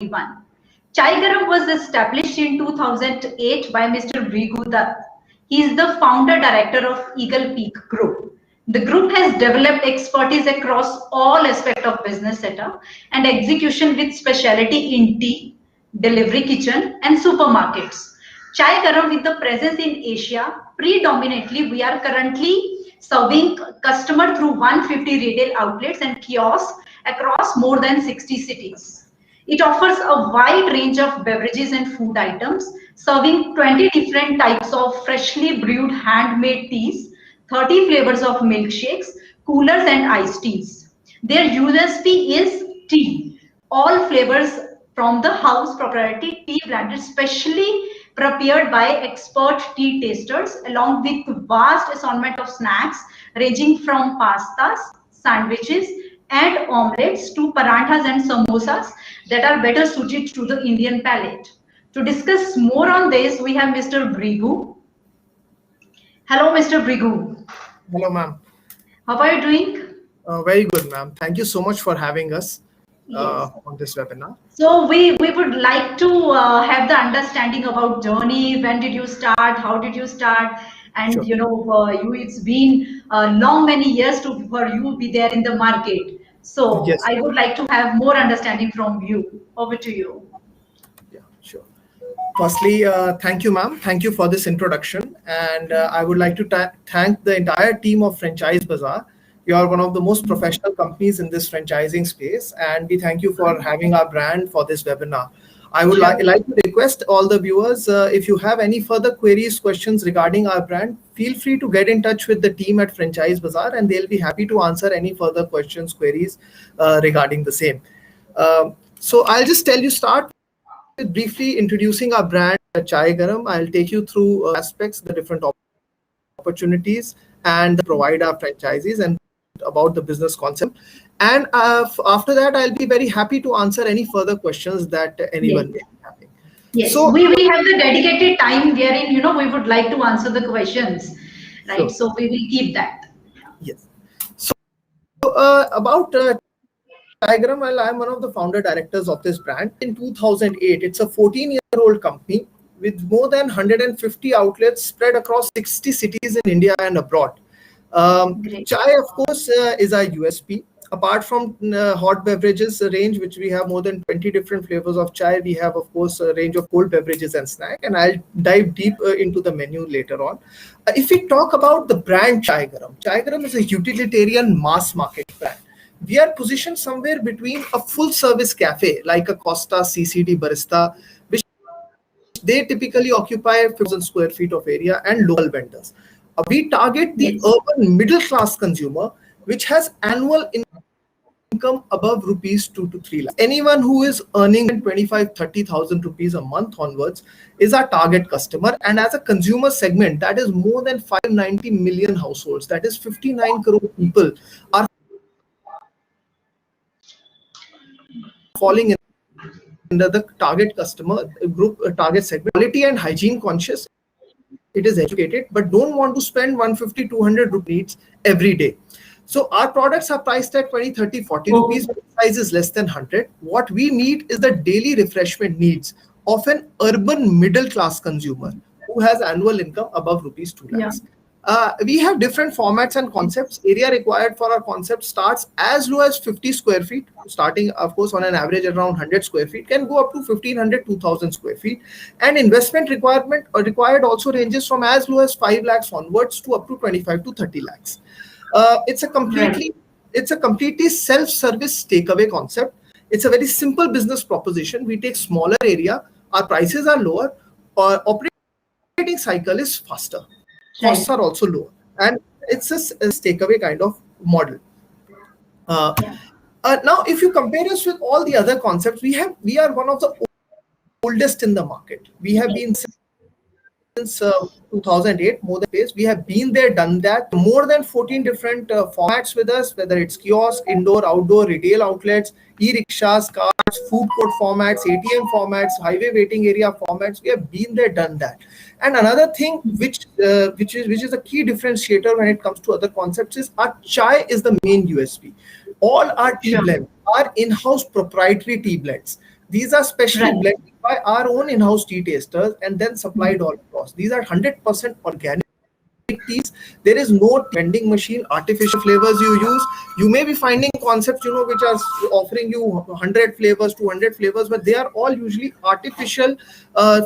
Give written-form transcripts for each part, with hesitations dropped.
2021. Chai Garam was established in 2008 by Mr. Bhirgu Dutt. He is the founder director of Eagle Peak Group. The group has developed expertise across all aspects of business setup and execution with specialty in tea, delivery kitchen and supermarkets. Chai Garam with the presence in Asia, predominantly we are currently serving customer through 150 retail outlets and kiosks across more than 60 cities. It offers a wide range of beverages and food items, serving 20 different types of freshly brewed handmade teas, 30 flavors of milkshakes, coolers and iced teas. Their USP is tea. All flavors from the house proprietary tea blended specially prepared by expert tea tasters along with vast assortment of snacks ranging from pastas, sandwiches and omelets to paranthas and samosas that are better suited to the Indian palate. To discuss more on this, we have Mr. Bhirgu. Hello, Mr. Bhirgu. Hello, ma'am. How are you doing? Very good, ma'am. Thank you so much for having us Yes. on this webinar. So we would like to have the understanding about journey. When did you start? How did you start? And Sure. It's been many years for you be there in the market. So Yes. I would like to have more understanding from you. Over to you. Yeah, sure. Firstly, thank you, ma'am. Thank you for this introduction. And I would like to thank the entire team of FranchiseBazar. You are one of the most professional companies in this franchising space, and we thank you for having our brand for this webinar. I would like to request all the viewers, if you have any further queries, questions regarding our brand, feel free to get in touch with the team at FranchiseBazar, and they'll be happy to answer any further questions, queries regarding the same. So I'll just start with briefly introducing our brand, Chai Garam. I'll take you through aspects, the different opportunities, and provide our franchisees and about the business concept. And after that, I'll be very happy to answer any further questions that anyone may be having. Yes, so we have the dedicated time wherein we would like to answer the questions, right? Sure. So we will keep that. Yes. So about Chai Garam, I'm one of the founder directors of this brand. In 2008, it's a 14-year-old company with more than 150 outlets spread across 60 cities in India and abroad. Chai, of course, is our USP. Apart from hot beverages range, which we have more than 20 different flavors of chai, we have, of course, a range of cold beverages and snack. And I'll dive deep into the menu later on. If we talk about the brand Chai Garam is a utilitarian mass market brand. We are positioned somewhere between a full-service cafe like a Costa, CCD, Barista, which they typically occupy 1,000 square feet of area, and local vendors. We target the urban middle-class consumer, which has annual income above rupees 2 to 3 lakhs. Anyone who is earning 25,000-30,000 rupees a month onwards is our target customer. And as a consumer segment, that is more than 590 million households. That is 59 crore people are falling under the target customer group, target segment. Quality and hygiene conscious. It is educated, but don't want to spend 150, 200 rupees every day. So our products are priced at 20, 30, 40 rupees. Price is less than 100. What we meet is the daily refreshment needs of an urban middle class consumer who has annual income above rupees 2 lakhs. We have different formats and concepts. Area required for our concept starts as low as 50 square feet, starting, of course, on an average around 100 square feet, can go up to 1,500, 2,000 square feet. And investment required also ranges from as low as 5 lakhs onwards to up to 25 to 30 lakhs. It's a completely self-service takeaway concept. It's a very simple business proposition. We take smaller area. Our prices are lower. Our operating cycle is faster. Costs are also lower, and it's a takeaway kind of model. Now, if you compare us with all the other concepts, we are one of the oldest in the market. We have been since 2008, more than days. We have been there, done that. More than 14 different formats with us, whether it's kiosk, indoor, outdoor, retail outlets, e-rickshaws, cards, food court formats, ATM formats, highway waiting area formats. We have been there, done that. And another thing which is a key differentiator when it comes to other concepts is our chai is the main USP. All our tea blends are in-house proprietary tea blends. These are specially Right. blended by our own in-house tea tasters and then supplied all across. These are 100% organic teas. There is no vending machine, artificial flavors you use. You may be finding concepts, which are offering you 100 flavors, 200 flavors, but they are all usually artificial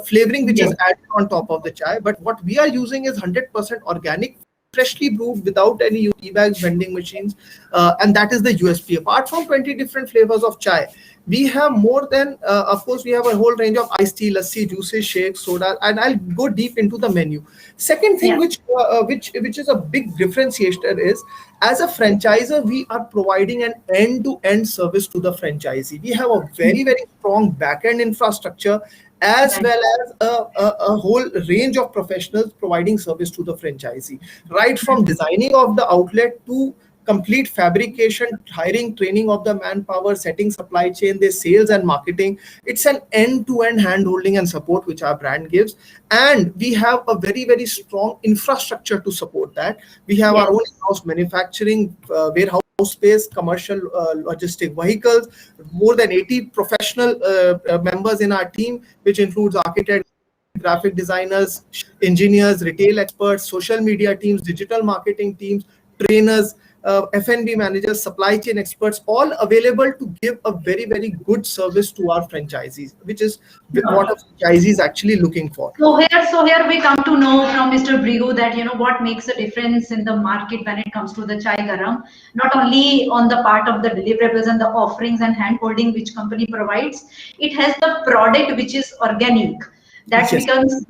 flavoring, which is Yes. added on top of the chai. But what we are using is 100% organic, freshly brewed without any tea bags, vending machines, and that is the USP. Apart from 20 different flavors of chai, we have more than, of course, we have a whole range of iced tea, lassi, juices, shakes, soda, and I'll go deep into the menu. Second thing, Yeah. which is a big differentiator, is as a franchisor, we are providing an end-to-end service to the franchisee. We have a very, very strong back-end infrastructure, as Right. well as a whole range of professionals providing service to the franchisee, right from designing of the outlet to complete fabrication, hiring, training of the manpower, setting supply chain, their sales and marketing. It's an end-to-end hand-holding and support which our brand gives. And we have a very, very strong infrastructure to support that. We have our Yes. own in-house manufacturing, warehouse space, commercial logistic vehicles, more than 80 professional members in our team, which includes architects, graphic designers, engineers, retail experts, social media teams, digital marketing teams, trainers, F&B managers, supply chain experts, all available to give a very, very good service to our franchisees, which is what a franchisee is actually looking for. So here we come to know from Mr. Bhirgu that what makes a difference in the market when it comes to the Chai Garam, not only on the part of the deliverables and the offerings and hand holding which company provides, it has the product which is organic. That Yes. becomes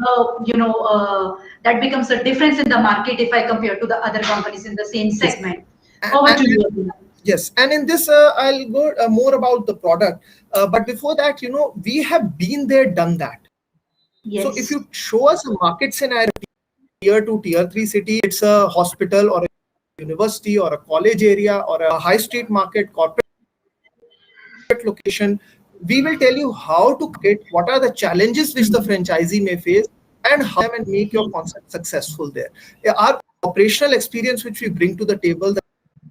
that becomes a difference in the market if I compare to the other companies in the same Yes. segment. And, Over to and you. yes, and in this, I'll go more about the product. But before that, we have been there, done that. So if Yes. you show us a market scenario, tier 2, tier 3 city, it's a hospital or a university or a college area or a high street market, corporate location, we will tell you how to get, what are the challenges which the franchisee may face, and how and make your concept successful there. Yeah, our operational experience which we bring to the table, the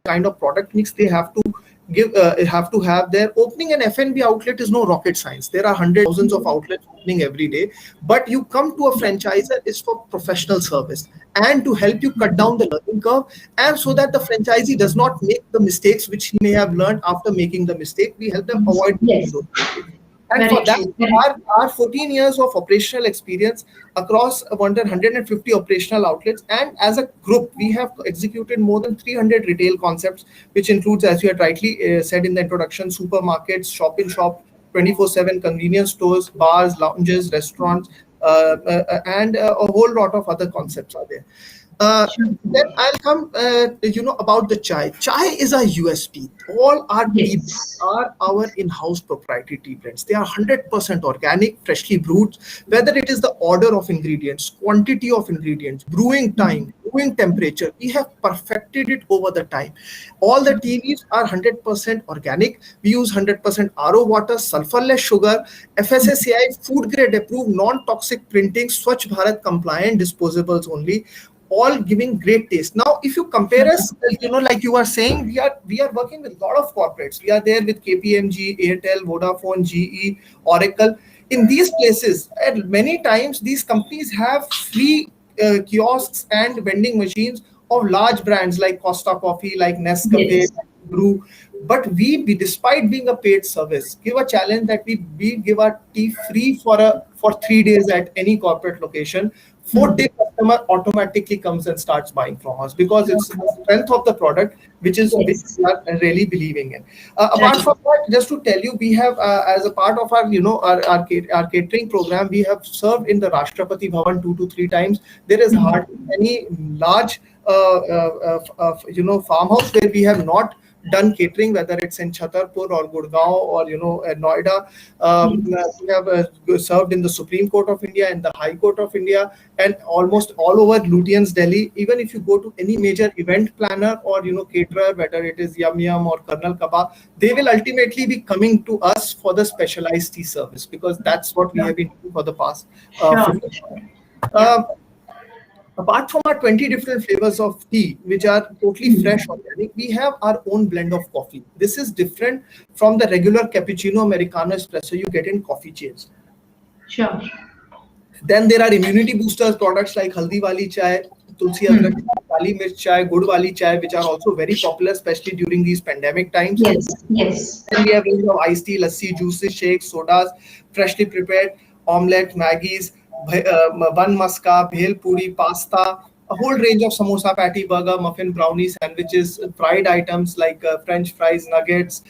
kind of product mix they have to have there. Opening an F&B outlet is no rocket science. There are hundreds, thousands of outlets opening every day, but you come to a franchisor is for professional service and to help you cut down the learning curve, and so that the franchisee does not make the mistakes which he may have learned after making the mistake. We help them avoid making Yes. those mistakes. And Very for that, true. Very true. our 14 years of operational experience across 150 operational outlets, and as a group, we have executed more than 300 retail concepts, which includes, as you had rightly said in the introduction, supermarkets, shop-in-shop, 24/7 convenience stores, bars, lounges, restaurants, and a whole lot of other concepts are there. Then I'll come, about the chai. Chai is a USP. All our tea blends Yes. are our in-house proprietary tea blends. They are 100% organic, freshly brewed. Whether it is the order of ingredients, quantity of ingredients, brewing time, brewing temperature, we have perfected it over the time. All the tea leaves are 100% organic. We use 100% RO water, sulfurless sugar, FSSAI, food grade approved, non-toxic printing, Swachh Bharat compliant disposables only, all giving great taste. Now, if you compare us, like you are saying, we are working with a lot of corporates. We are there with KPMG, Airtel, Vodafone, GE, Oracle. In these places, and many times these companies have free kiosks and vending machines of large brands like Costa Coffee, like Nescafe, Yes. Brew. But despite being a paid service, give a challenge that we give our tea free for 3 days at any corporate location. Fourth day customer automatically comes and starts buying from us, because it's the strength of the product which Yes. we are really believing in. Apart Right. from that, just to tell you, we have, as a part of our our catering program, we have served in the Rashtrapati Bhavan 2 to 3 times. There is hardly any large farmhouse where we have not done catering, whether it's in Chhatarpur or Gurgaon or Noida. Yes. We have served in the Supreme Court of India and the High Court of India, and almost all over Lutyens, Delhi. Even if you go to any major event planner or caterer, whether it is Yum Yum or Colonel Kebab, they will ultimately be coming to us for the specialized tea service, because that's what we Sure. have been doing for the past Sure. 15 years. Yeah. Uh, Apart from our 20 different flavors of tea, which are totally fresh organic, we have our own blend of coffee. This is different from the regular cappuccino, americano, espresso you get in coffee chains. Sure. Then there are immunity boosters products like haldi wali chai, tulsi adrak, kali mirch chai, gud wali chai, which are also very popular, especially during these pandemic times. Yes, yes. Then we have range of iced tea, lassi, juices, shakes, sodas, freshly prepared, omelette, maggies, bun maska, bhel puri, pasta, a whole range of samosa, patty, burger, muffin, brownie, sandwiches, fried items like French fries, nuggets,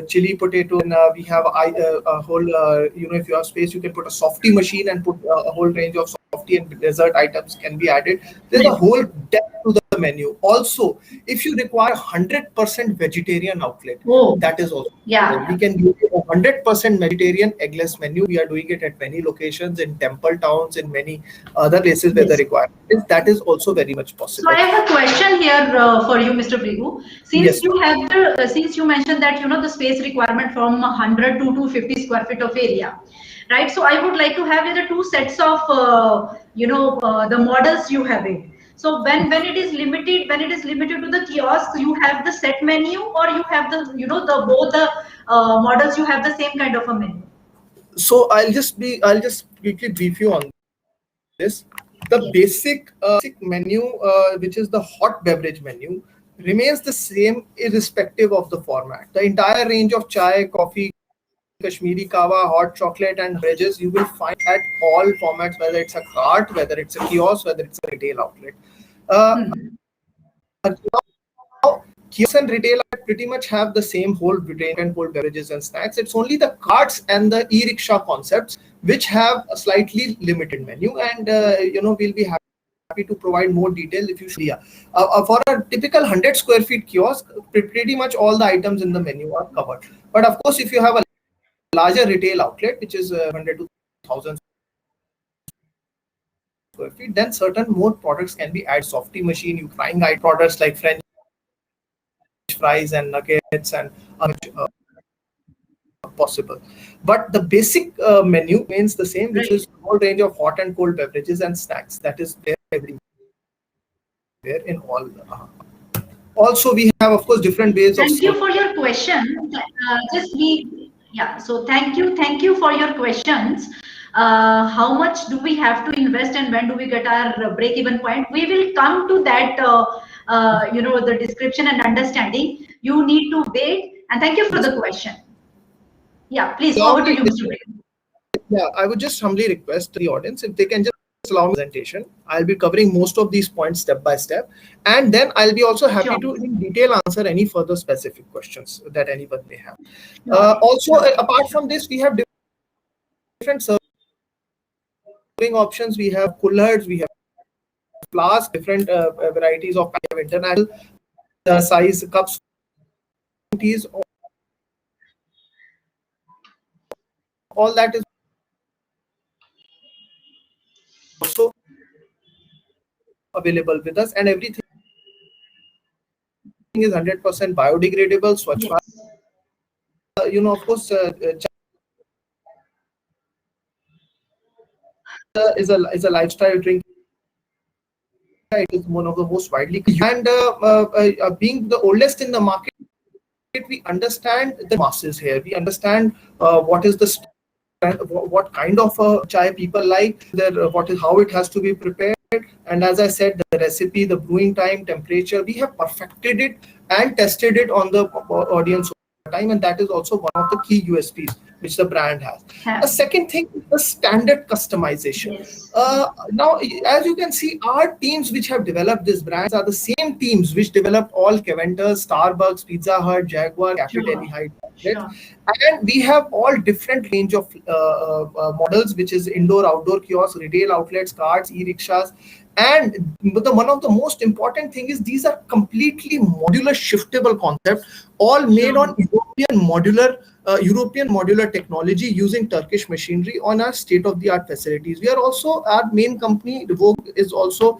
chili potato, and we have a whole, if you have space, you can put a softie machine and put a whole range of softie and dessert items can be added. There's a whole depth to the menu. Also, if you require 100% vegetarian outlet, that is also we can give you a 100% vegetarian eggless menu. We are doing it at many locations in temple towns, in many other places where the requirement is. That is also very much possible. So I have a question here for you, Mr. Bhirgu. Since you have the, since you mentioned that the space requirement from 100 to 250 square feet of area, right? So I would like to have the two sets of the models you have it. So when it is limited, to the kiosk, you have the set menu, or you have the the both the models, you have the same kind of a menu. So I'll just quickly brief you on this. The basic menu, which is the hot beverage menu, remains the same irrespective of the format. The entire range of chai, coffee, Kashmiri kawa, hot chocolate, and beverages you will find at all formats, whether it's a cart, whether it's a kiosk, whether it's a retail outlet. Now, kiosks and retail pretty much have the same whole range and whole beverages and snacks. It's only the carts and the e-rickshaw concepts which have a slightly limited menu, and we'll be happy to provide more detail if you should. For a typical 100 square feet kiosk, pretty much all the items in the menu are covered. But of course, if you have a larger retail outlet, which is 100 to 1000 square feet, then certain more products can be added. Softie machine, you frying products like French fries and nuggets and possible. But the basic menu remains the same, which is a whole range of hot and cold beverages and snacks. That is there everywhere in all. Also, we have, of course, different ways of. Thank you for your question. So thank you for your questions. How much do we have to invest, and when do we get our break-even point? We will come to that. The description and understanding. You need to wait. And thank you for the question. Yeah, please, over to you, Mr. Bhirgu. Yeah, I would just humbly request the audience if they can just allow me presentation. I'll be covering most of these points step by step, and then I'll be also happy to in detail answer any further specific questions that anyone may have. Also, apart from this, we have different serving options. We have coolers, we have flasks, different varieties of international size cups, teas. All that is also available with us, and everything is 100% biodegradable. Swachh, of course, is a lifestyle drink. It is one of the most widely, and being the oldest in the market, we understand the masses here. We understand what is the what kind of chai people like, how it has to be prepared, and as I said, the recipe, the brewing time, temperature, we have perfected it and tested it on the audience time, and that is also one of the key USPs which the brand has. The second thing is the standard customization. Now, as you can see, our teams which have developed these brands are the same teams which developed all Keventas, Starbucks, Pizza Hut, Jaguar, Cafe Delhi Heights. And we have all different range of models, which is indoor, outdoor kiosks, retail outlets, carts, e-rickshaws. And one of the most important thing is these are completely modular, shiftable concept, all made on European modular technology using Turkish machinery on our state-of-the-art facilities. We are also, our main company, Vogue, is also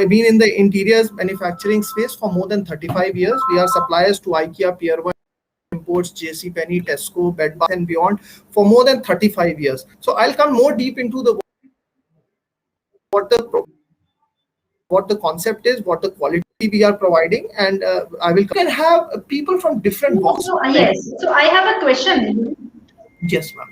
been in the interiors manufacturing space for more than 35 years. We are suppliers to IKEA, Pier 1 Imports, JCPenney, Tesco, Bed Bath and Beyond for more than 35 years. So I'll come more deep into the what the concept is, what the quality we are providing, and I will can have people from different walks. Yes. So I have a question. Yes, ma'am.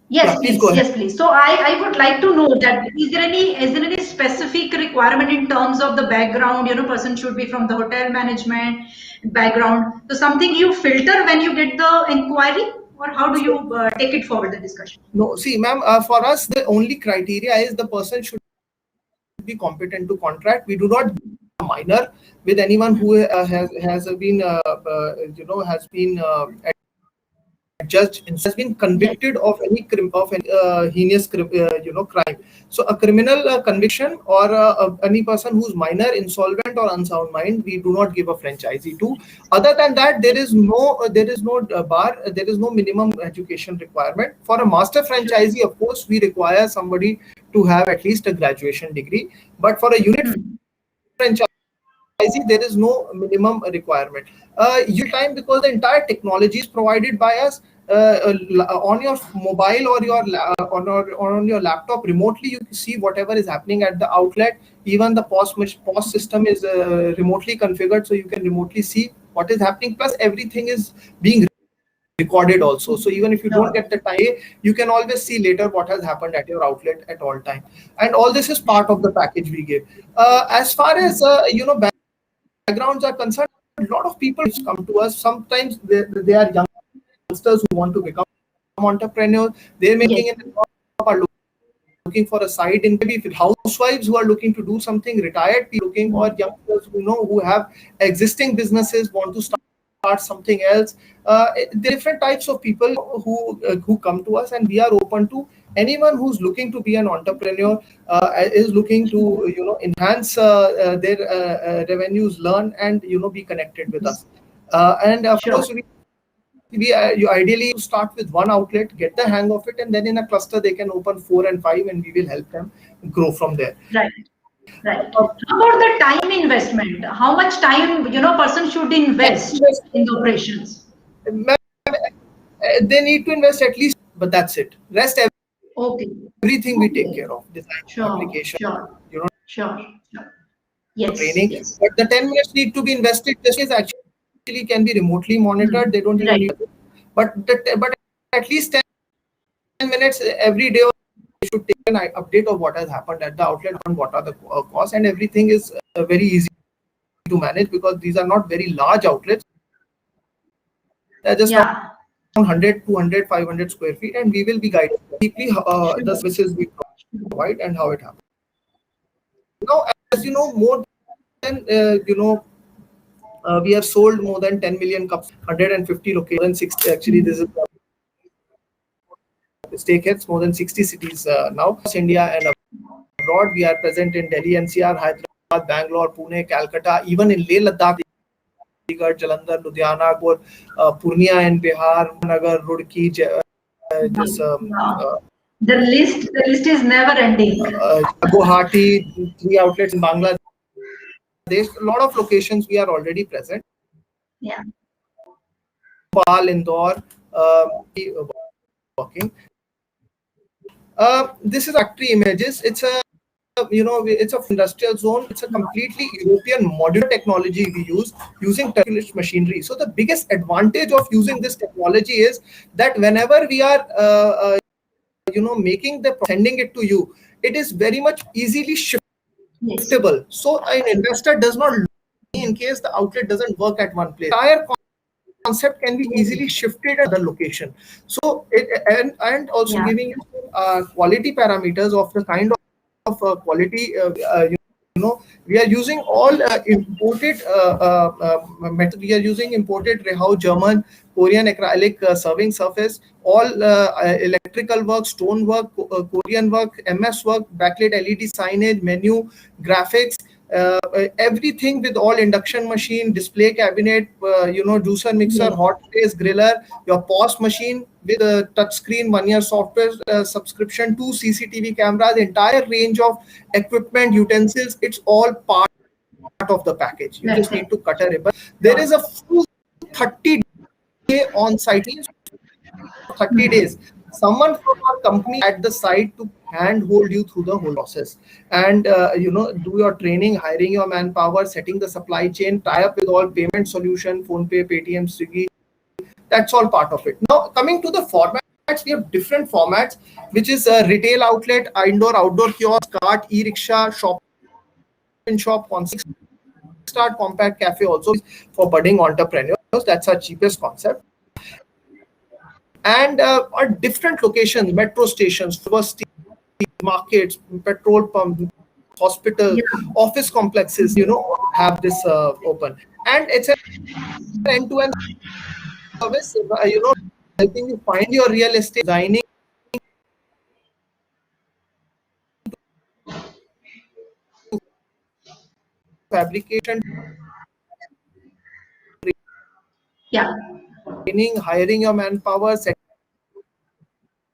Yes, Please please. go ahead. Yes, please. So I would like to know that is there any specific requirement in terms of the background? Person should be from the hotel management background. So something you filter when you get the inquiry, or how do you take it forward the discussion? No, see, ma'am, for us the only criteria is the person should be competent to contract. We do not minor with anyone who has been judged and has been convicted of any heinous crime. So a criminal conviction or any person who's minor, insolvent or unsound mind, we do not give a franchisee to. Other than that, there is no bar, there is no minimum education requirement. For a master franchisee, of course, we require somebody to have at least a graduation degree. But for a unit franchisee, there is no minimum requirement. You time, because the entire technology is provided by us on your mobile or on your laptop remotely. You see whatever is happening at the outlet. Even the POS system is remotely configured, so you can remotely see what is happening. Plus, everything is being recorded also. So even if you don't get the time, you can always see later what has happened at your outlet at all time. And all this is part of the package we give. As far as backgrounds are concerned, a lot of people come to us. Sometimes they are youngsters who want to become entrepreneurs. They're making it, are looking for a side income. Maybe housewives who are looking to do something, retired people looking, or youngsters who have existing businesses, want to start something else. Different types of people who come to us, and we are open to anyone who's looking to be an entrepreneur, is looking to enhance their revenues, learn, and be connected with us. And of course, you ideally start with one outlet, get the hang of it, and then in a cluster they can open 4 and 5, and we will help them grow from there. Right. How about the time investment? How much time person should invest in the operations? They need to invest at least, but that's it. Rest everything we take care of. Design, application, training. Yes. But the 10 minutes need to be invested. This is actually can be remotely monitored. They don't even need it. But at least 10 minutes every day should take an update of what has happened at the outlet and what are the costs, and everything is very easy to manage because these are not very large outlets. They're just 100, 200, 500 square feet, and we will be guiding deeply the services we provide and how it happens. Now, as you know, more than we have sold more than 10 million cups, 150 locations, 60. Actually, this is steakheads, more than 60 cities now. Across India and abroad, we are present in Delhi, NCR, Hyderabad, Bangalore, Pune, Calcutta, even in Leh Ladakh, Jalandhar, Ludhiana, Purnia in Bihar, Nagar, Roorkee. The list is never ending. Guwahati, 3 outlets in Bangladesh. A lot of locations we are already present. Yeah. Bhopal, Indore, working. This is factory images. It's a it's a industrial zone. It's a completely European modular technology we use, using Turkish machinery. So the biggest advantage of using this technology is that whenever we are sending it to you, it is very much easily shiftable. So an investor does not lose in case the outlet doesn't work at one place. Entire concept can be easily shifted at the location. So and also giving you quality parameters of the kind of quality we are using all imported method. We are using imported Rehau, German, Korean acrylic serving surface, all electrical work, stone work, Korean work, MS work, backlit LED signage, menu, graphics, everything with all induction machine, display cabinet, juicer, mixer, hot place, griller, your POS machine with a touch screen, 1-year software subscription, 2 CCTV cameras, entire range of equipment, utensils. It's all part of the package. You just need to cut a ribbon. There is a full 30-day on-site, 30 days. Someone from our company at the site to handhold you through the whole process, and do your training, hiring your manpower, setting the supply chain, tie up with all payment solution, phone pay, Paytm, Swiggy. That's all part of it. Now coming to the formats, we have different formats, which is a retail outlet, indoor outdoor kiosk, cart, e-rickshaw, shop in shop, concept start, compact cafe, also for budding entrepreneurs. That's our cheapest concept. And our different locations, metro stations, university, markets, petrol pumps, hospitals, office complexes, have this open. And it's an end-to-end service, helping you find your real estate, designing, fabrication, training, hiring your manpower,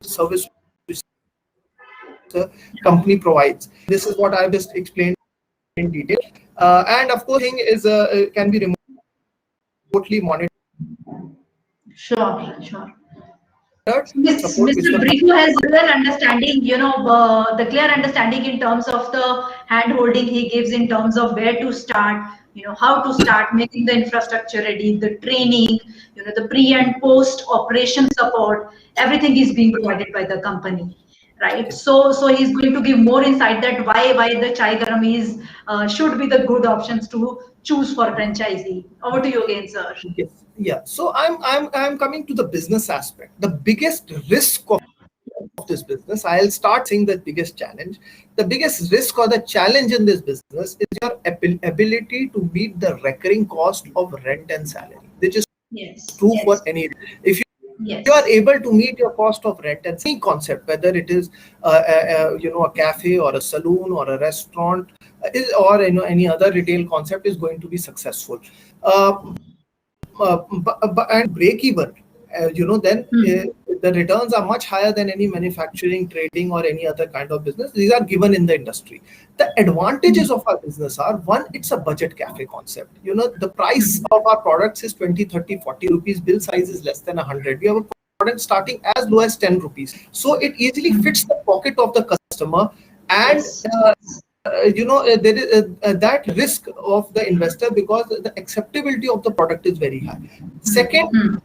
service which the company provides. This is what I've just explained in detail. And of course, thing is can be remotely monitored. Sure. Mr. Bhirgu has clear understanding, the clear understanding in terms of the hand holding he gives in terms of where to start, how to start making the infrastructure ready, the training, the pre and post operation support, everything is being provided by the company, right? So he's going to give more insight that why the Chai Garam is should be the good options to choose for franchisee. Over to you again, sir. Yes. Yeah. So I'm coming to the business aspect. The biggest risk of this business, I'll start saying the biggest challenge. The biggest risk or the challenge in this business is your ability to meet the recurring cost of rent and salary, which is true for any. If you are able to meet your cost of rent and any concept, whether it is a cafe or a saloon or a restaurant, or any other retail concept, is going to be successful. And break even, then the returns are much higher than any manufacturing, trading, or any other kind of business. These are given in the industry. The advantages of our business are, one, it's a budget cafe concept. The price of our products is 20, 30, 40 rupees. Bill size is less than 100. We have a product starting as low as 10 rupees. So it easily fits the pocket of the customer, and there is that risk of the investor, because the acceptability of the product is very high. Second,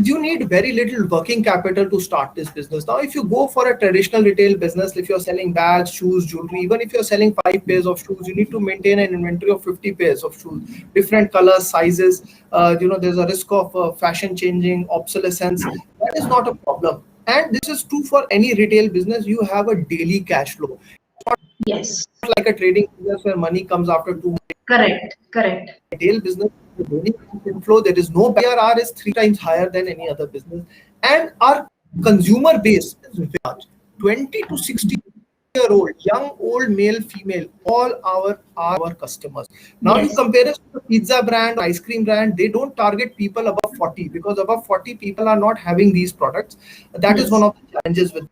you need very little working capital to start this business. Now, if you go for a traditional retail business, if you're selling bags, shoes, jewelry, even if you're selling 5 pairs of shoes, you need to maintain an inventory of 50 pairs of shoes, different colors, sizes. There's a risk of fashion changing, obsolescence. That is not a problem. And this is true for any retail business. You have a daily cash flow. Yes. Like a trading business where money comes after 2 months. Correct. Retail business, the daily inflow, there is no IRR, is 3 times higher than any other business. And our consumer base is very large. 20 to 60-year-old, young, old, male, female, all our customers. Now you compare us to the pizza brand, ice cream brand, they don't target people above 40, because above 40 people are not having these products. That is one of the challenges with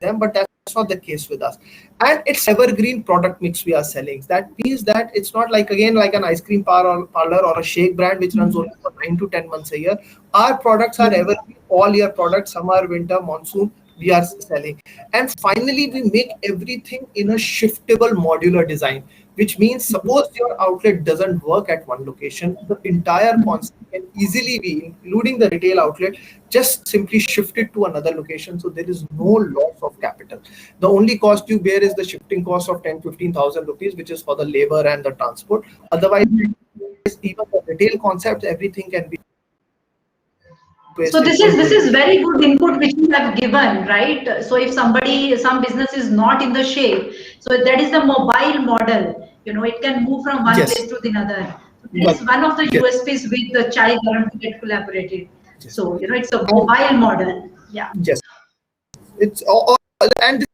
them, but that's not the case with us. And it's evergreen product mix we are selling. That means that it's not like an ice cream parlor or a shake brand which runs only for 9 to 10 months a year. Our products are evergreen, all year products, summer, winter, monsoon, we are selling. And finally, we make everything in a shiftable modular design, which means suppose your outlet doesn't work at one location, the entire concept can easily be, including the retail outlet, just simply shifted to another location. So there is no loss of capital. The only cost you bear is the shifting cost of 10,000-15,000 rupees, which is for the labor and the transport. Otherwise, even the retail concept, everything can be. So this is very good input which you have given, right? So if some business is not in the shape, so that is the mobile model. It can move from one place to the other. It's one of the USPs with the Chai Garam to get collaborated. So it's a mobile model. Yeah. Yes. It's all, and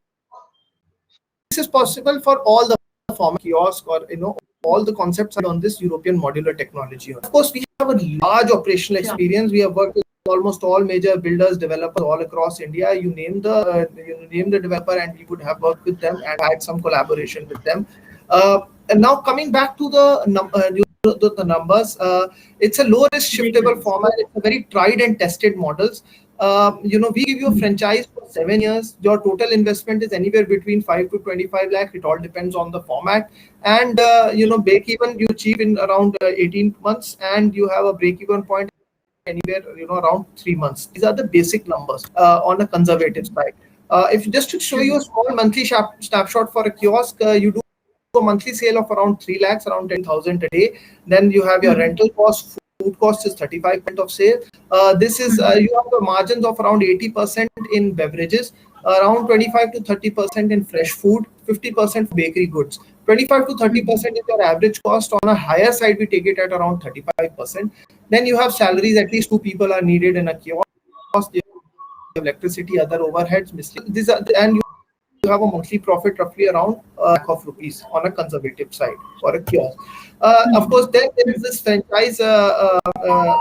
this is possible for all the format kiosk, or all the concepts are on this European modular technology. Of course, we have a large operational experience. We have worked with almost all major builders, developers all across India. You name the developer, and we would have worked with them and had some collaboration with them. And now coming back to the numbers, it's a low risk shiftable format. It's a very tried and tested models. We give you a franchise for 7 years. Your total investment is anywhere between 5 to 25 lakh. It all depends on the format. And break even you achieve in around 18 months, and you have a break even point anywhere around 3 months. These are the basic numbers on a conservative side. If just to show you a small monthly snapshot for a kiosk, you do a monthly sale of around 3 lakhs, around 10,000 a day. Then you have your rental cost, food cost is 35% of sale. This is you have the margins of around 80% in beverages, around 25 to 30% in fresh food, 50% bakery goods. 25 to 30% is your average cost. On a higher side, we take it at around 35%. Then you have salaries, at least 2 people are needed in a kiosk. You have electricity, other overheads. These are, and you have a monthly profit roughly around lakh of rupees on a conservative side for a kiosk. Of course, then there is this franchise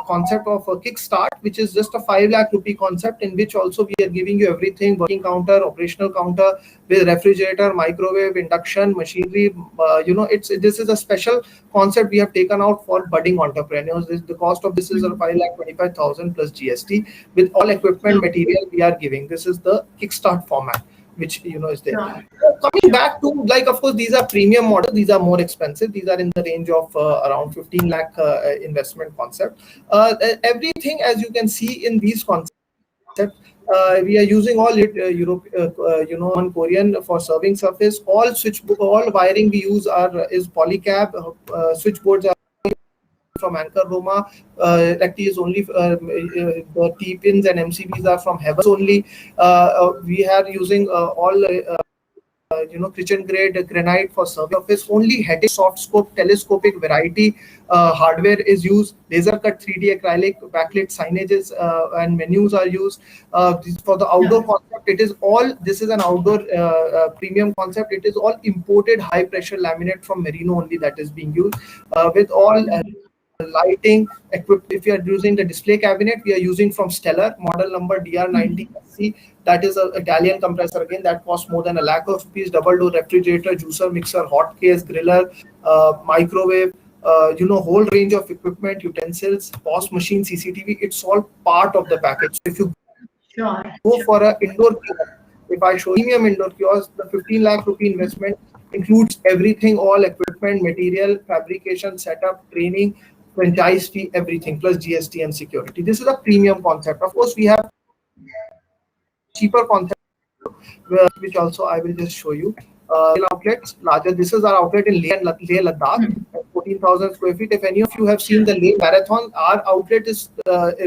concept of a kickstart, which is just a 5 lakh rupee concept, in which also we are giving you everything: working counter, operational counter with refrigerator, microwave, induction, machinery. This is a special concept we have taken out for budding entrepreneurs. The cost of this is 5,25,000 plus GST with all equipment material we are giving. This is the kickstart format, which is there. Coming back to, like, of course, these are premium models. These are more expensive. These are in the range of around 15 lakh investment concept. Everything, as you can see in these concepts, we are using all Korean for serving surface. All wiring we use is polycab. Switchboards are from Anchor Roma. Recti is only the T-pins and MCBs are from Heavens only. We are using all kitchen grade granite for service office. Only headache, soft scope, telescopic variety hardware is used. Laser cut 3D acrylic backlit signages and menus are used. For the outdoor concept, it is all, this is an outdoor premium concept. It is all imported high pressure laminate from Merino only that is being used with all lighting equipped. If you are using the display cabinet, we are using from Stellar model number DR90SC. That is an Italian compressor again that costs more than a lakh of rupees. Double door refrigerator, juicer, mixer, hot case, griller, microwave, whole range of equipment, utensils, POS machine, CCTV. It's all part of the package. So if you go for an indoor kiosk, if I show premium indoor kiosk, the 15 lakh rupee investment includes everything, all equipment, material, fabrication, setup, training, franchise fee, everything, plus GST and security. This is a premium concept. Of course, we have cheaper concept, which also I will just show you. Outlets larger. This is our outlet in Leh Ladakh, 14,000 square feet. If any of you have seen the Leh Marathon, our outlet is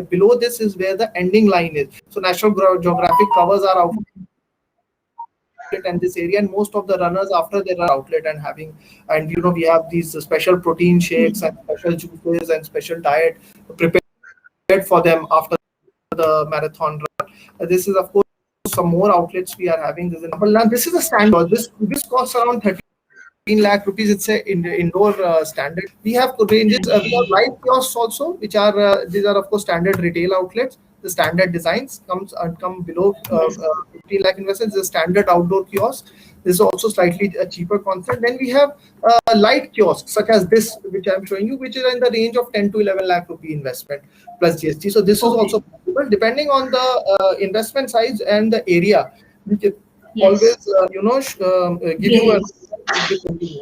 below this is where the ending line is. So National Geographic covers our outlet and this area, and most of the runners after they run outlet and we have these special protein shakes and special juices and special diet prepared for them after the marathon run. This is of course some more outlets we are having. This is a standard. This costs around 13 lakh rupees. It's a indoor standard. We have ranges. We have light kiosks also, which are these are of course standard retail outlets. The standard designs come below 15 lakh investments. The standard outdoor kiosk. This is also slightly a cheaper concept. Then we have light kiosks such as this, which I'm showing you, which is in the range of 10 to 11 lakh rupee investment plus GST. So this is also possible depending on the investment size and the area. We can always give you a.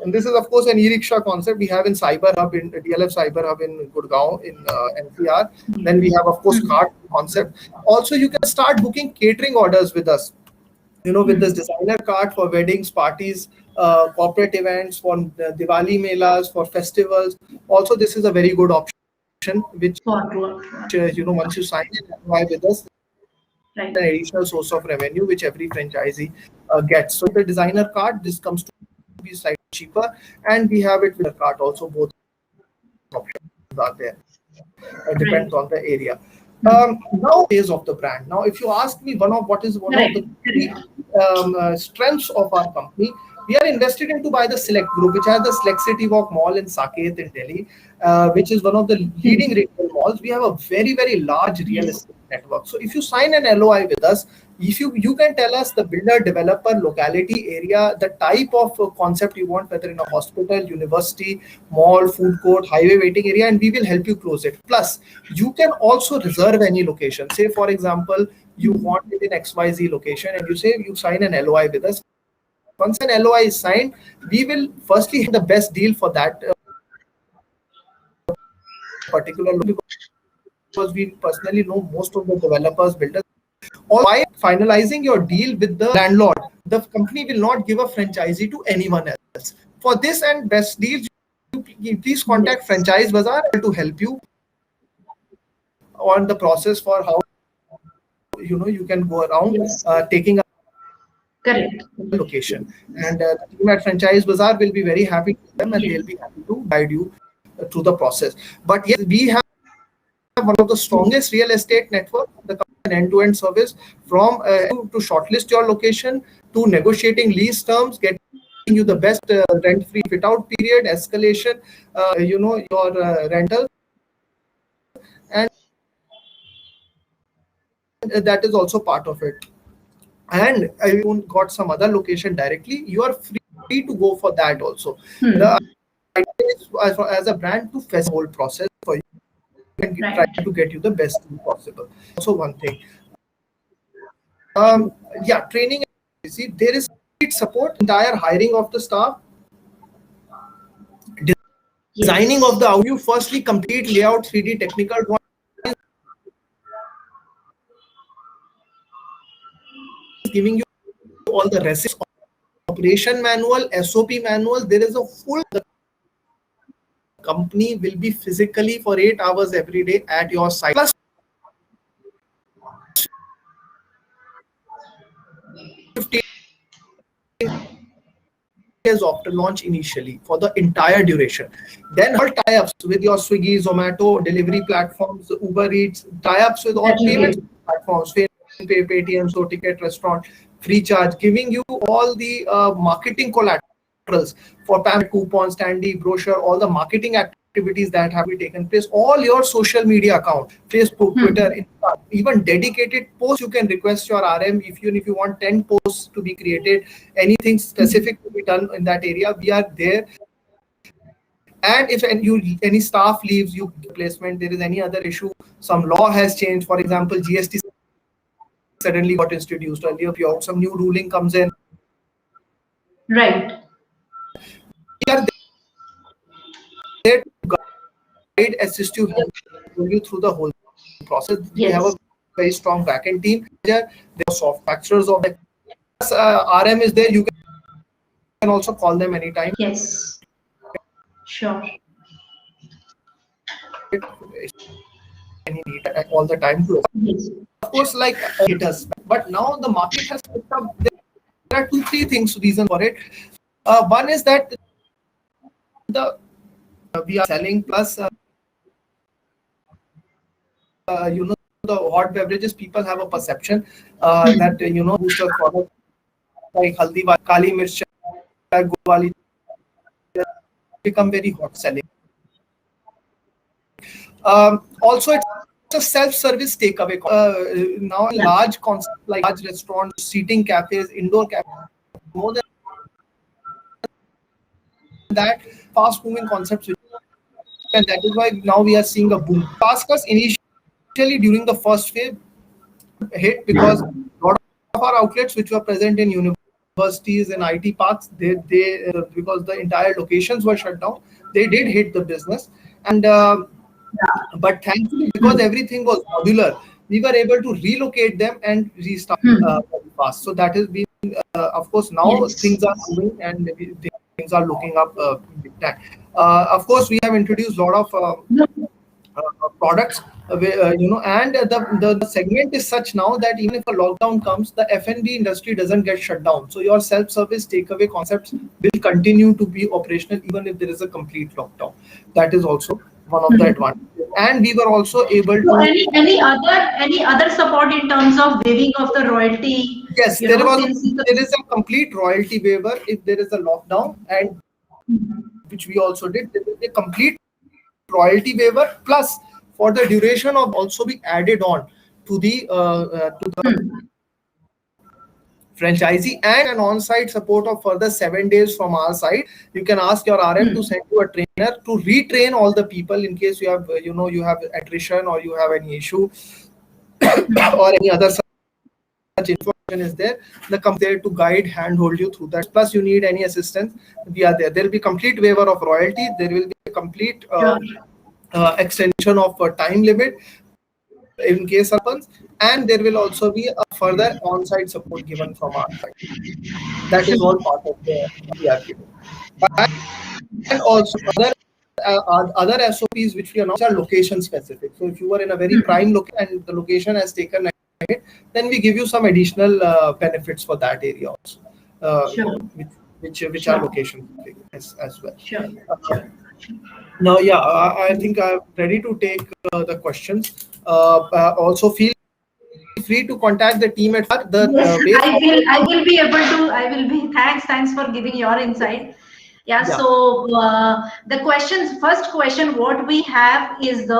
And this is of course an e-rickshaw concept we have in Cyber Hub, in DLF Cyber Hub in Gurgaon in NCR. Then we have of course cart concept. Also, you can start booking catering orders with us. With this designer cart for weddings, parties, corporate events, for Diwali melas, for festivals. Also, this is a very good option, which once you sign in with us, an additional source of revenue which every franchisee gets. So the designer cart, this comes to be slightly cheaper, and we have it with a cart also. Both options are there. Depends on the area. Now, phase of the brand. Now, if you ask me, one of the strengths of our company, we are invested into by the Select Group, which has the Select City Walk Mall in Saket in Delhi, which is one of the leading retail malls. We have a very, very large real estate network. So if you sign an LOI with us, If you can tell us the builder, developer, locality, area, the type of concept you want, whether in a hospital, university, mall, food court, highway waiting area, and we will help you close it. Plus, you can also reserve any location. Say, for example, you want it in XYZ location, and you sign an LOI with us. Once an LOI is signed, we will firstly have the best deal for that particular location, because we personally know most of the developers, builders. Or by finalizing your deal with the landlord, the company will not give a franchisee to anyone else. For this and best deals, you please contact FranchiseBazar to help you on the process for how you can go around taking a Correct. location. And the team at FranchiseBazar will be very happy to them, and they'll be happy to guide you through the process. But yes, we have one of the strongest real estate network, the end-to-end service from to shortlist your location, to negotiating lease terms, getting you the best rent-free fit-out period, escalation, your rental, and that is also part of it. And if you got some other location directly, you are free to go for that also. The idea is, as a brand, to face the whole process for you and try to get you the best deal possible. Also, one thing, training. See, there is support, entire hiring of the staff, designing of the you firstly complete layout, 3D technical drawings, giving you all the receipts, operation manual, SOP manual. There is a full company will be physically for 8 hours every day at your site. Plus, days after launch initially for the entire duration. Then all tie-ups with your Swiggy, Zomato, delivery platforms, Uber Eats, tie-ups with all payment platforms, Paytm, So Ticket, Restaurant, Free Charge, giving you all the marketing collaterals for payment, coupons, standee, brochure, all the marketing activities that have been taken place, all your social media account, Facebook, Twitter, Insta, even dedicated posts. You can request your RM if you want 10 posts to be created, anything specific to be done in that area, we are there. And if any staff leaves, you replacement, there is any other issue, some law has changed, for example, GST suddenly got introduced earlier, some new ruling comes in. Right. We are there to guide, assist you, help you through the whole process. We have a very strong backend team. There are soft factors of the RM is there. You can also call them anytime. Yes. Sure. Any need all the time to. Yes. Of course, like haters, but now the market has picked up. There are 2-3 things reason for it. One is that we are selling, plus the hot beverages, people have a perception that booster product like haldi, kali mirch, wali become very hot selling. Also, it's a self-service takeaway. Now, large concept like large restaurants, seating cafes, indoor cafes, more than that, fast-moving concepts, and that is why now we are seeing a boom. Ask us initially during the first wave hit, because a lot of our outlets which were present in universities and IT parks, they because the entire locations were shut down, they did hit the business. And but thankfully, because everything was modular, we were able to relocate them and restart very fast. So that has been, of course, now things are moving and things are looking up big time. Of course, we have introduced a lot of products, and the segment is such now that even if a lockdown comes, the F&B industry doesn't get shut down. So your self-service takeaway concepts will continue to be operational even if there is a complete lockdown. That is also one of the advantages. And we were also able to. Any other support in terms of waiving of the royalty? Yes, there is a complete royalty waiver if there is a lockdown, and which we also did. There is a complete royalty waiver, plus for the duration of also be added on to the franchisee and an on-site support of further 7 days from our side. You can ask your RM to send you a trainer to retrain all the people in case you have, you have attrition or you have any issue or any other such information is there. The company there to guide, handhold you through that. Plus, you need any assistance, we are there. There will be complete waiver of royalty. There will be a complete extension of time limit in case happens, and there will also be a further on-site support given from our side. That is all part of the ERP. And also other SOPs which we announce are location specific. So if you are in a very prime location and the location has taken it, then we give you some additional benefits for that area also, which are location as well. Now, I think I'm ready to take the questions. Also, feel free to contact the team at the. I will be able to. I will be. Thanks for giving your insight. Yeah. So the first question, what we have is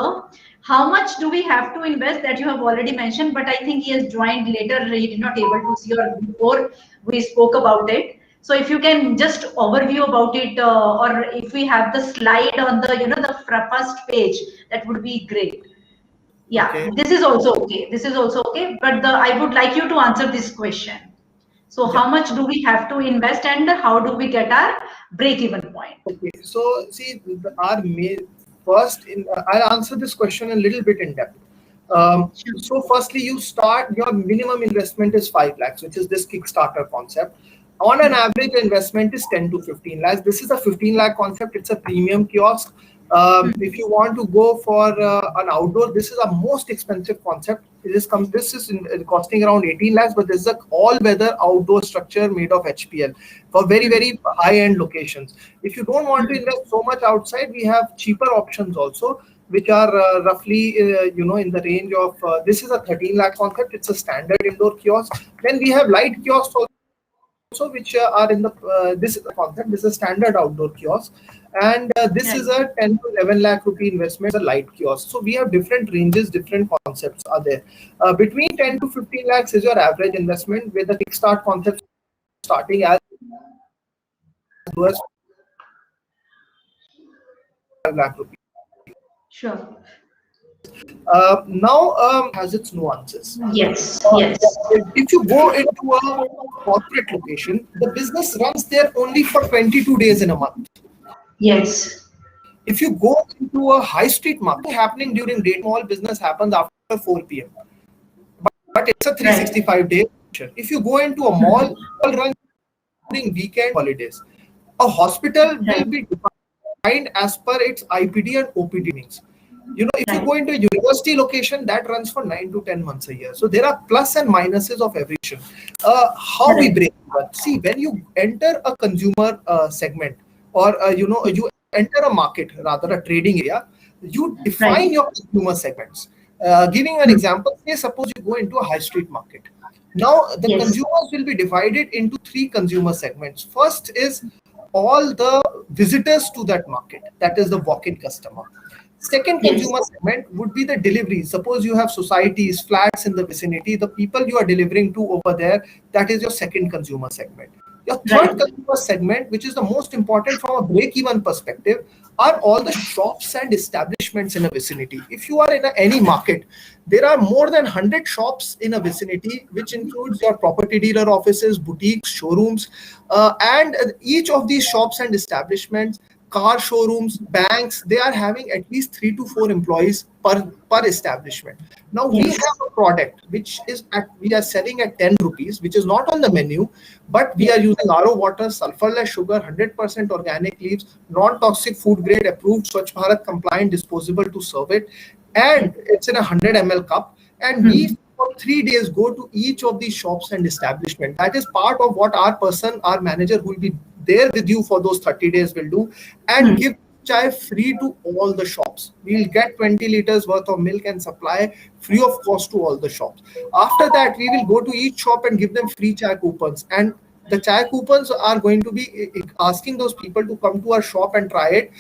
how much do we have to invest, that you have already mentioned, but I think he has joined later. He did not able to see, or before we spoke about it. So if you can just overview about it, or if we have the slide on the the first page, that would be great. Yeah, okay. This is also okay. But I would like you to answer this question. So how much do we have to invest, and how do we get our break-even point? Okay. So see, I'll answer this question a little bit in depth. So firstly, your minimum investment is 5 lakhs, which is this Kickstarter concept. On an average, investment is 10 to 15 lakhs. This is a 15 lakh concept. It's a premium kiosk. If you want to go for an outdoor, this is a most expensive concept. This is costing around 18 lakhs, but this is an all-weather outdoor structure made of HPL for very, very high-end locations. If you don't want to invest so much outside, we have cheaper options also, which are roughly, in the range of, this is a 13 lakh concept. It's a standard indoor kiosk. Then we have light kiosks also, which are in this concept. This is a standard outdoor kiosk, and this is a 10 to 11 lakh rupee investment, a light kiosk. So we have different ranges, different concepts are there. Between 10 to 15 lakhs is your average investment, with the Kickstart concept starting as low as 5 lakh rupees. Sure. Now has its nuances. Yes. If you go into a corporate location, the business runs there only for 22 days in a month. Yes. If you go into a high street market, happening during day, all business happens after 4 p.m. But it's a 365 day. If you go into a mall, all run during weekend holidays. A hospital will be defined as per its IPD and OPD means. If you go into a university location, that runs for 9 to 10 months a year. So there are plus and minuses of every issue. How we break it? See, when you enter a consumer segment, or you enter a market, rather a trading area, you define your consumer segments. Giving an example, say suppose you go into a high street market. Now the consumers will be divided into 3 consumer segments. First is all the visitors to that market, that is the walk-in customer. Second consumer segment would be the delivery. Suppose you have societies, flats in the vicinity, the people you are delivering to over there, that is your second consumer segment. Your third consumer segment, which is the most important from a break-even perspective, are all the shops and establishments in a vicinity. If you are in any market, there are more than 100 shops in a vicinity, which includes your property dealer offices, boutiques, showrooms, and each of these shops and establishments, car showrooms, banks, they are having at least 3 to 4 employees per establishment. Now we have a product which is we are selling at 10 rupees, which is not on the menu, but we are using RO water, sulfurless sugar, 100% organic leaves, non-toxic food grade, approved Swachh Bharat compliant disposable to serve it, and it's in a 100 ml cup. And we for 3 days go to each of these shops and establishment. That is part of what our manager who will be there with you for those 30 days will do, and give chai free to all the shops. We'll get 20 liters worth of milk and supply free of cost to all the shops. After that, we will go to each shop and give them free chai coupons. And the chai coupons are going to be asking those people to come to our shop and try it,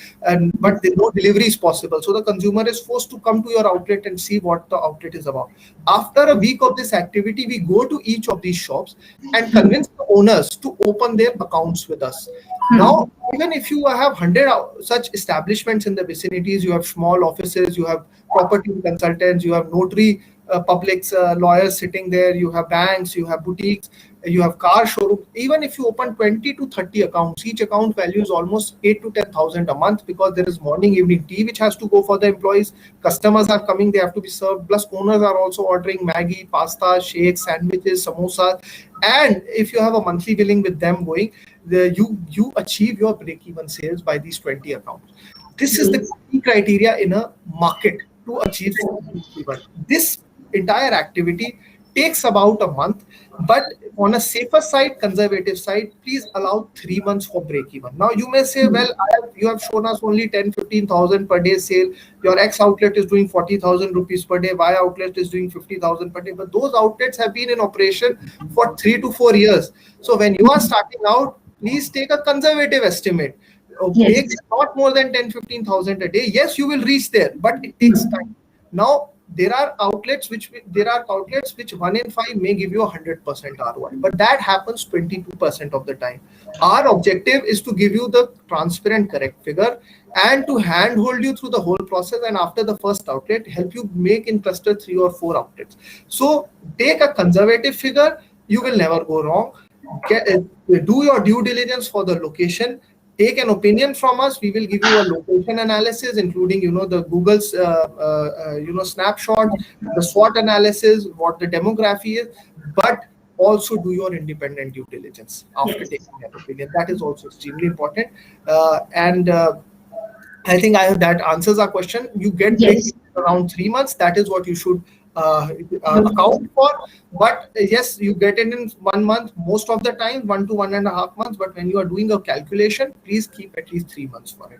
but no delivery is possible. So the consumer is forced to come to your outlet and see what the outlet is about. After a week of this activity, we go to each of these shops and convince the owners to open their accounts with us. Now, even if you have 100 such establishments in the vicinities, you have small offices, you have property consultants, you have notary publics, lawyers sitting there, you have banks, you have boutiques, you have car showrooms. Even if you open 20 to 30 accounts, each account value is almost 8 to 10,000 a month, because there is morning, evening tea which has to go for the employees. Customers are coming, they have to be served. Plus, owners are also ordering Maggi, pasta, shakes, sandwiches, samosas. And if you have a monthly billing with them going, you achieve your break-even sales by these 20 accounts. This is the key criteria in a market to achieve break-even. This entire activity takes about a month, but on a safer side, conservative side, please allow 3 months for break-even. Now you may say, well, you have shown us only 10-15,000 per day sale. Your X outlet is doing 40,000 rupees per day. Y outlet is doing 50,000 per day. But those outlets have been in operation for 3 to 4 years. So when you are starting out, please take a conservative estimate. Make not more than 10-15,000 a day. Yes, you will reach there, but it takes time. Now, there are outlets which 1 in 5 may give you 100% ROI, but that happens 22% of the time. Our objective is to give you the transparent, correct figure and to handhold you through the whole process. And after the first outlet, help you make in cluster 3 or 4 outlets. So take a conservative figure. You will never go wrong. Do your due diligence for the location. Take an opinion from us. We will give you a location analysis, including, the Google's, snapshot, the SWOT analysis, what the demography is, but also do your independent due diligence after taking that opinion. That is also extremely important. I think that answers our question. You get around 3 months. That is what you should account for. But yes, you get it in 1 month most of the time, 1 to 1.5 months. But when you are doing a calculation, please keep at least 3 months for it.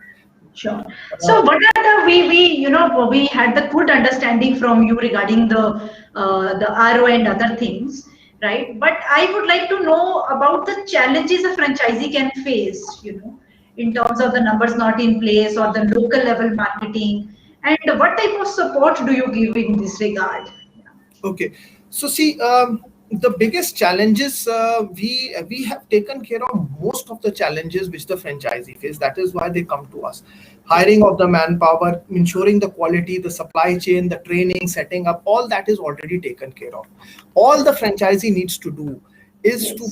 Sure. So what are we had the good understanding from you regarding the RO and other things, right? But I would like to know about the challenges a franchisee can face, in terms of the numbers not in place or the local level marketing, and what type of support do you give in this regard? Okay, so see, the biggest challenges, we have taken care of most of the challenges which the franchisee face. That is why they come to us. Hiring of the manpower, ensuring the quality, the supply chain, the training, setting up, all that is already taken care of. All the franchisee needs to do is to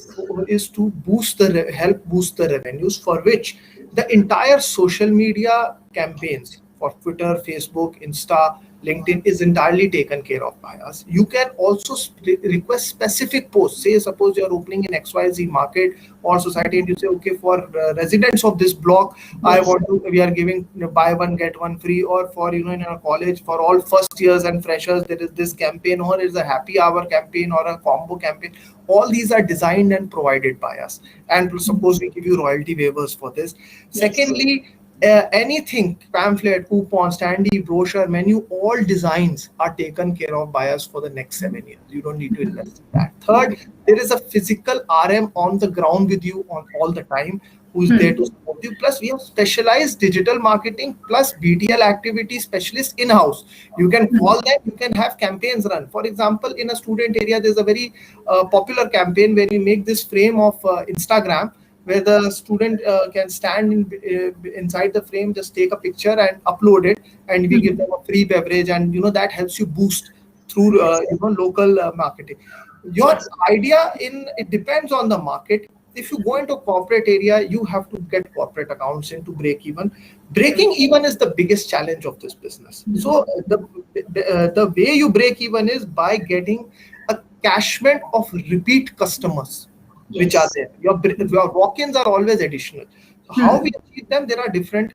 help boost the revenues, for which the entire social media campaigns for Twitter, Facebook, Insta, LinkedIn is entirely taken care of by us. You can also request specific posts. Say, suppose you're opening in XYZ market or society, and you say, okay, for residents of this block, we are giving buy one get one free, or for in a college for all first years and freshers, there is this campaign, or is a happy hour campaign or a combo campaign. All these are designed and provided by us, and suppose we give you royalty waivers for this. Secondly, anything, pamphlet, coupon, standee, brochure, menu, all designs are taken care of by us for the next 7 years. You don't need to invest in that. Third, there is a physical RM on the ground with you on all the time, who's there to support you. Plus, we have specialized digital marketing plus BTL activity specialists in-house. You can call them, you can have campaigns run. For example, in a student area, there's a very popular campaign where you make this frame of Instagram, where the student can stand inside the frame, just take a picture and upload it, and we give them a free beverage, and that helps you boost through local marketing. Your idea it depends on the market. If you go into corporate area, you have to get corporate accounts in to break even. Breaking even is the biggest challenge of this business. So the way you break even is by getting a cashment of repeat customers. Which are there. Your walk-ins are always additional. How we achieve them? There are different,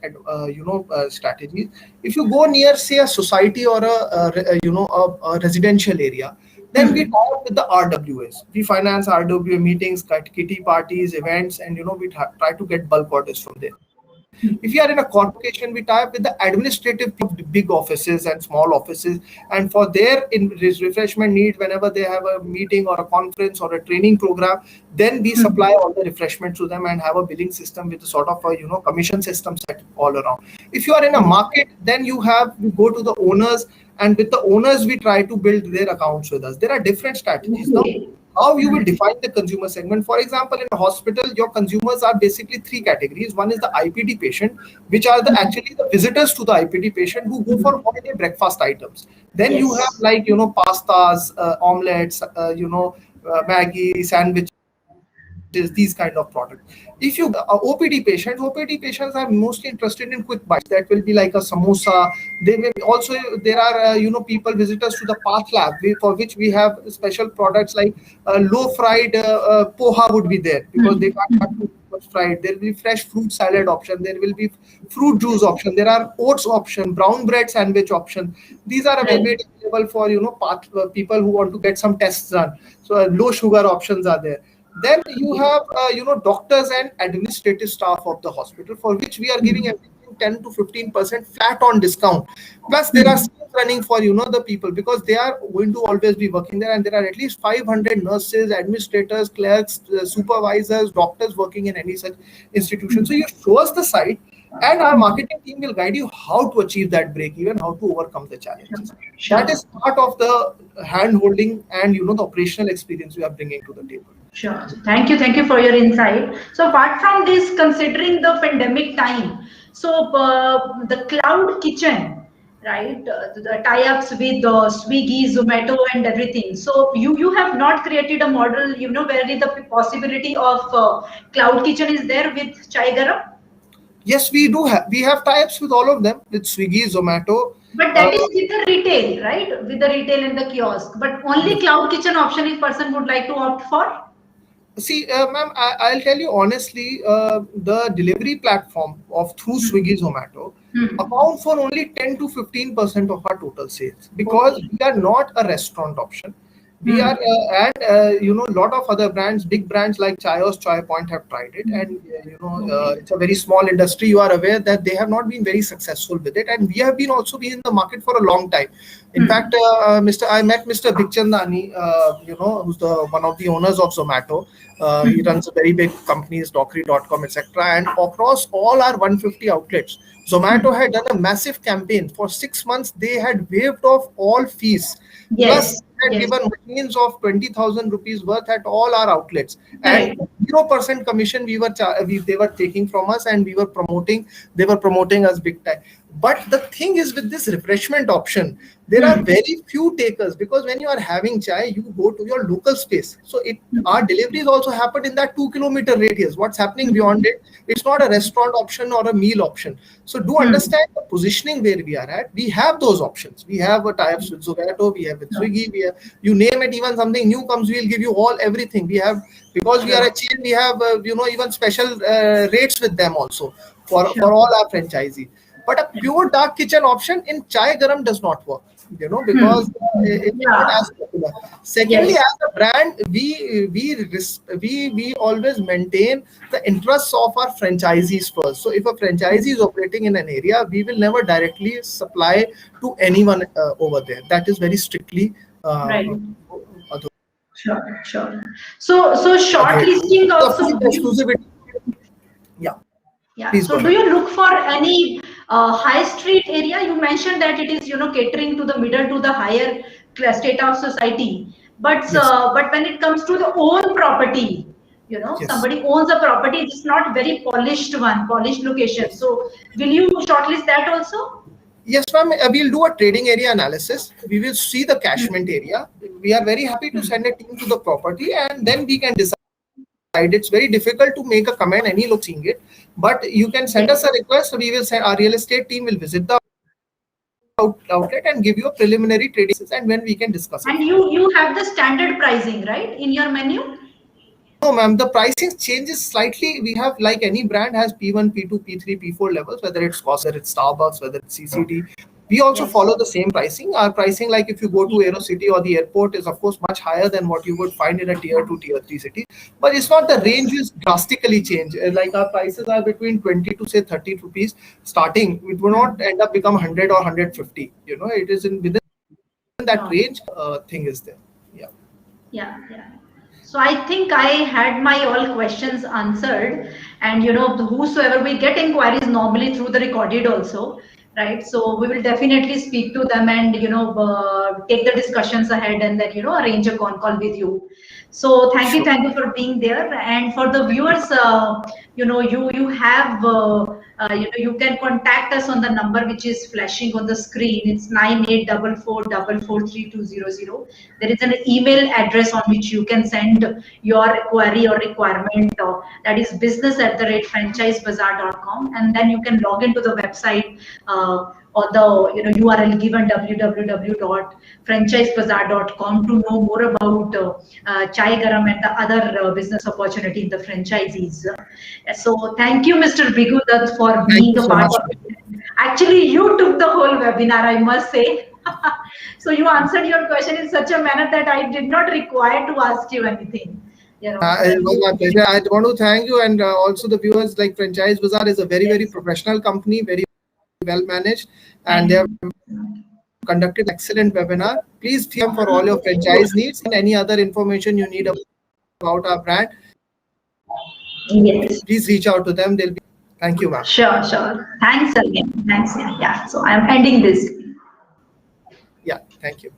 strategies. If you go near, say, a society or a residential area, then we talk with the RWAs. We finance RWA meetings, kitty parties, events, and we try to get bulk orders from there. If you are in a corporation, we tie up with the administrative of the big offices and small offices, and for their refreshment needs, whenever they have a meeting or a conference or a training program, then we supply all the refreshments to them and have a billing system with a sort of a commission system set all around. If you are in a market, then you go to the owners, and with the owners we try to build their accounts with us. There are different strategies now. How you will define the consumer segment? For example, in a hospital, your consumers are basically three categories. One is the IPD patient, which are actually the visitors to the IPD patient who go for holiday breakfast items. Then you have like pastas, omelets, Maggie, sandwiches, these kind of products. If you OPD patients are mostly interested in quick bites. That will be like a samosa. They will also, there are people visitors to the path lab, for which we have special products like low fried poha would be there, because they can't have too much fried. There will be fresh fruit salad option. There will be fruit juice option. There are oats option, brown bread sandwich option. These are available for people who want to get some tests done. So low sugar options are there. Then you have, doctors and administrative staff of the hospital, for which we are giving everything 10 to 15% flat on discount. Plus, there are schemes running for, the people, because they are going to always be working there. And there are at least 500 nurses, administrators, clerks, supervisors, doctors working in any such institution. So you show us the site, and our marketing team will guide you how to achieve that break even, how to overcome the challenges. That is part of the hand holding and, the operational experience we are bringing to the table. Sure. Thank you for your insight. So apart from this, considering the pandemic time, so the cloud kitchen, right, the tie-ups with Swiggy, Zomato and everything. So you have not created a model, where the possibility of cloud kitchen is there with Chai Garam? Yes, we do have. We have tie-ups with all of them, with Swiggy, Zomato. But that is with the retail, right? With the retail and the kiosk. But only cloud kitchen option if person would like to opt for? See, ma'am, I'll tell you honestly, the delivery platform through Swiggy, Zomato account for only 10 to 15% of our total sales, because we are not a restaurant option. We are, and a lot of other brands, big brands like Kiosk, Chai Point have tried it, and it's a very small industry. You are aware that they have not been very successful with it, and we have also been in the market for a long time. In fact, I met Mr. Bigchandani, who's one of the owners of Zomato. He runs a very big companies, Dockery.com, etc. And across all our 150 outlets, Zomato had done a massive campaign. For 6 months, they had waived off all fees. Plus, had given machines of 20,000 rupees worth at all our outlets, and 0% commission they were taking from us, and they were promoting us big time. But the thing is, with this refreshment option, there are very few takers, because when you are having chai, you go to your local space. So our deliveries also happen in that 2-kilometer radius. What's happening beyond it? It's not a restaurant option or a meal option. So do understand the positioning where we are at. We have those options. We have tie-ups with Zomato, we have with Swiggy, we have, you name it, even something new comes, we'll give you everything. We have, because we are a chain, we have, even special rates with them also for all our franchisees. But a pure dark kitchen option in Chai Garam does not work, because it's not as popular. Secondly, as a brand, we always maintain the interests of our franchisees first. So if a franchisee is operating in an area, we will never directly supply to anyone over there. That is very strictly right. Sure. So shortlisting also. Exclusivity. Yeah. So do you look for any high street area? You mentioned that it is catering to the middle to the higher state of society. But but when it comes to the own property, somebody owns a property, it's not very polished location. So will you shortlist that also? Yes, ma'am. We'll do a trading area analysis. We will see the catchment area. We are very happy to send a team to the property, and then we can decide. It's very difficult to make a comment any look seeing it, but you can send us a request. We will send, our real estate team will visit the outlet and give you a preliminary trading, and when we can discuss it. And you have the standard pricing, right, in your menu? No, ma'am, the pricing changes slightly. We have, like any brand, has P1, P2, P3, P4 levels, whether it's cost, whether it's Starbucks, whether it's CCD. We also Yes. follow the same pricing. Our pricing, like if you go to AeroCity or the airport, is of course much higher than what you would find in a tier 2, tier 3 city. But it's not the range is drastically changed. Like our prices are between 20 to say 30 rupees starting. It will not end up become 100 or 150. It is in within that range. Thing is there. Yeah. Yeah, yeah. So I think I had my all questions answered, and whosoever we get inquiries normally through the recorded also, right? So we will definitely speak to them and take the discussions ahead and then arrange a con call with you. So Sure. thank you for being there, and for the viewers, you have. You can contact us on the number which is flashing on the screen. It's 9844443200. There is an email address on which you can send your query or requirement. That is business@franchisebazar.com, and then you can log into the website or the URL given www.franchisebazar.com to know more about Chai Garam and the other business opportunity in the franchisees. So thank you, Mr. Bhirgu, Dutt, for Thank being you a so part much. of it. Actually, you took the whole webinar, I must say. So you answered your question in such a manner that I did not require to ask you anything. It was my pleasure. I want to thank you and also the viewers. Like Franchise Bazaar is a very professional company, very well managed, and they have conducted excellent webinar. Please feel for all your franchise needs and any other information you need about our brand. Yes. Please reach out to them. They'll be. Thank you, ma'am. Sure, sure. Thanks again. Thanks. Yeah. So I'm ending this. Yeah, thank you.